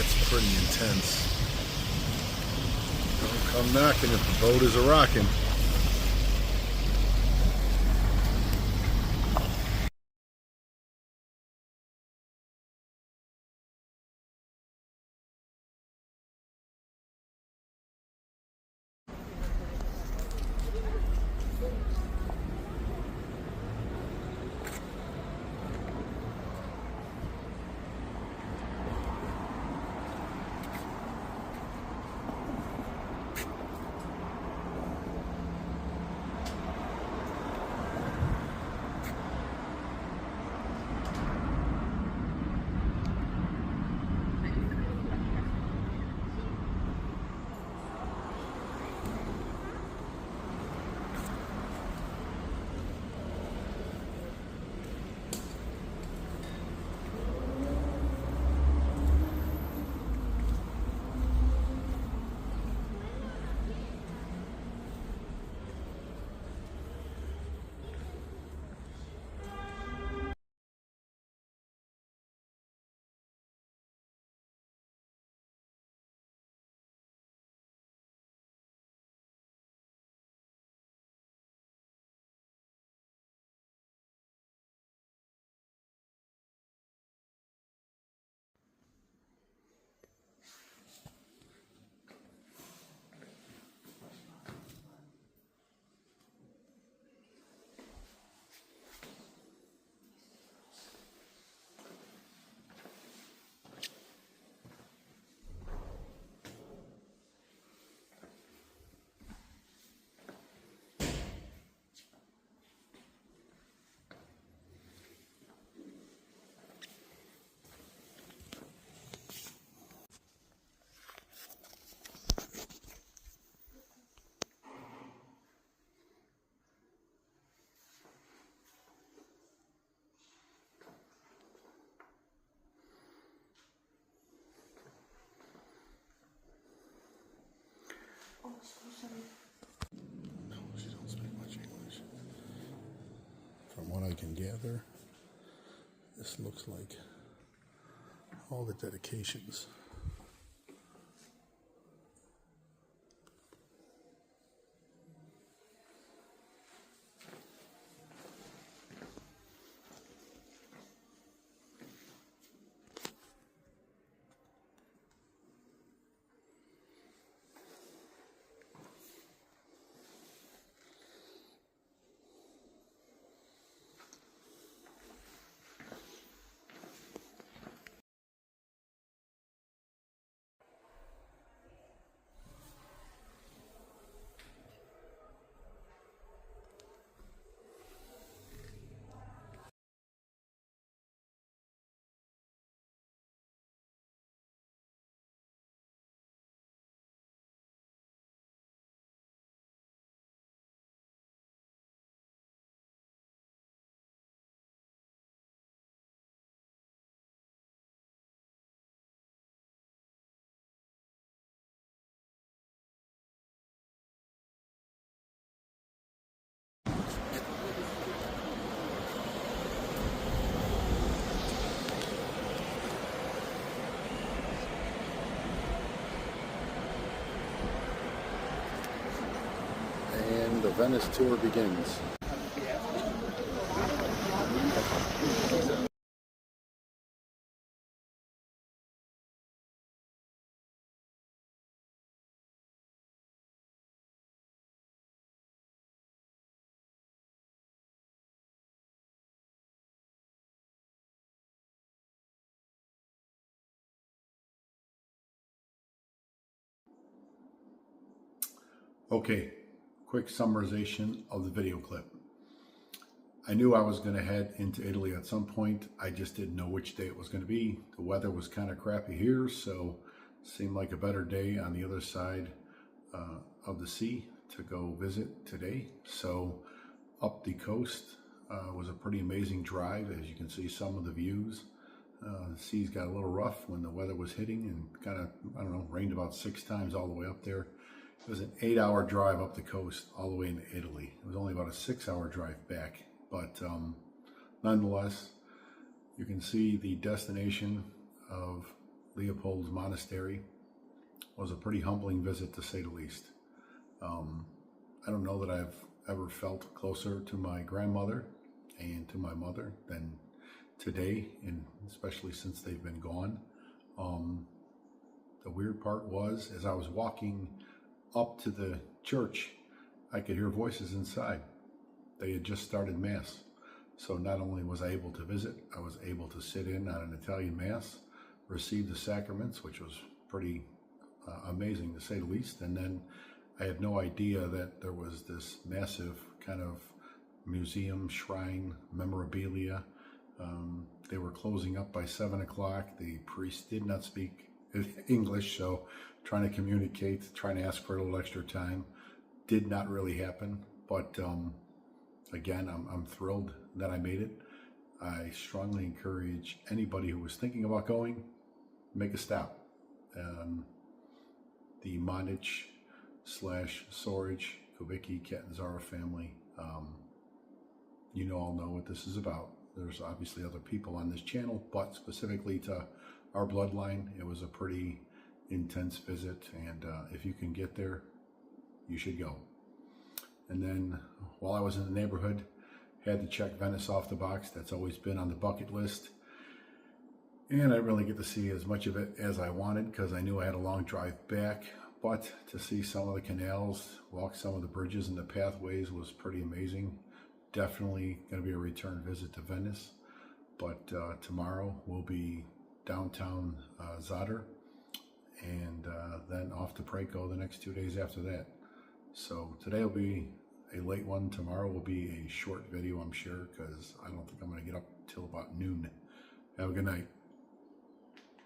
That's pretty intense. Don't come knocking if the boat is a-rocking. No, she don't speak much English. From what I can gather, this looks like all the dedications. And the Venice tour begins. Okay, quick summarization of the video clip. I knew I was going to head into Italy at some point. I just didn't know which day it was going to be. The weather was kind of crappy here, so it seemed like a better day on the other side of the sea to go visit today. So up the coast was a pretty amazing drive. As you can see, some of the views. The seas got a little rough when the weather was hitting and kind of, I don't know, rained about 6 times all the way up there. It was an 8-hour drive up the coast all the way into Italy. It was only about a 6-hour drive back, but nonetheless, you can see the destination of Leopold's monastery was a pretty humbling visit, to say the least. I don't know that I've ever felt closer to my grandmother and to my mother than today, and especially since they've been gone. The weird part was, as I was walking up to the church, I could hear voices inside. They had just started Mass. So not only was I able to visit, I was able to sit in on an Italian Mass, receive the sacraments, which was pretty amazing to say the least. And then I had no idea that there was this massive kind of museum, shrine, memorabilia. They were closing up by 7 o'clock. The priest did not speak English, so trying to communicate, trying to ask for a little extra time did not really happen. But again, I'm thrilled that I made it. I strongly encourage anybody who was thinking about going, make a stop. The Monich / Sorge, Kubicki, Catanzaro family, you all know what this is about. There's obviously other people on this channel, but specifically to our bloodline, it was a pretty intense visit, and if you can get there, you should go. And then while I was in the neighborhood, had to check Venice off the box. That's always been on the bucket list. And I didn't really get to see as much of it as I wanted because I knew I had a long drive back. But to see some of the canals, walk some of the bridges and the pathways was pretty amazing. Definitely going to be a return visit to Venice. But tomorrow we'll be downtown Zadar, and then off to Praco the next 2 days after that. So today will be a late one. Tomorrow will be a short video, I'm sure, because I don't think I'm going to get up till about noon. Have a good night.